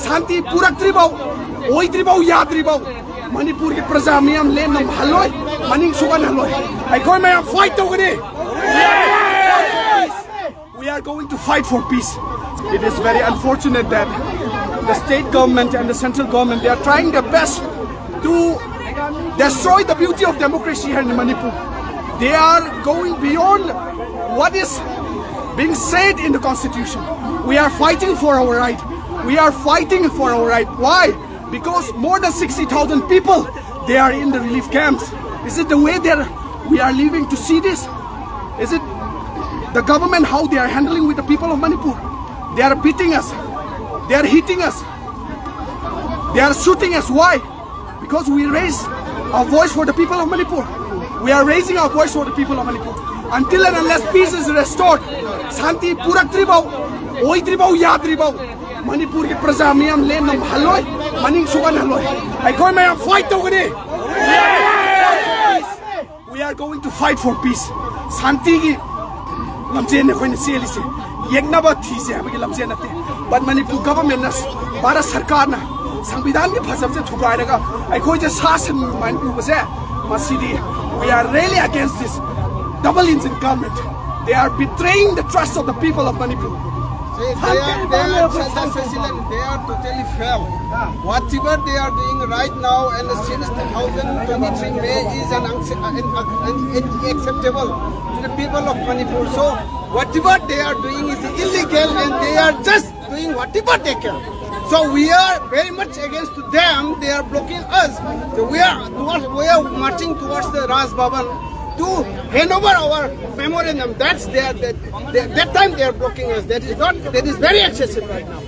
शांति पुरक्त्रिबाव ओइद्रिबाव याद्रिबाव मणिपुर की प्रजा मियाम लेन हलोय मनिंग सुगन हलोय अखोय मैं fight तौगनी we are going to fight for peace. It is very unfortunate that the state government and the central government, they are trying their best to destroy the beauty of democracy here in Manipur. They are going beyond what is being said in the constitution. We are fighting for our right. We are fighting for our right. Why? Because more than 60,000 people, they are in the relief camps. Is it the way we are living to see this? Is it the government, how they are handling with the people of Manipur? They are beating us. They are hitting us. They are shooting us. Why? Because we raise our voice for the people of Manipur. We are raising our voice for the people of Manipur. Until and unless peace is restored, Shanti Puraktribaw, Oidribaw, Yadribaw, Manipur ki praja miyam len nam haloy, maning sugan haloy. Aikoy mayam fight togani. We are going to fight for peace. Shanti ki lamjen ne khoine selise. Yegnaba thise habagi lamjen nate. But Manipur government nas Bharat Sarkar na संविधान के फसब से थुकाएगा अखोई जे शासन Manipur base masidi. We are really against this double engine government. They are betraying the trust of the people of Manipur. They are totally fail. Whatever they are doing right now and since 2023 May is unacceptable to the people of Manipur. So whatever they are doing is illegal and they are just doing whatever they can. So we are very much against them. They are blocking us. So we are marching towards the Raj Bhavan to hand over our memorandum. That's that time they are blocking us. That is very excessive right now.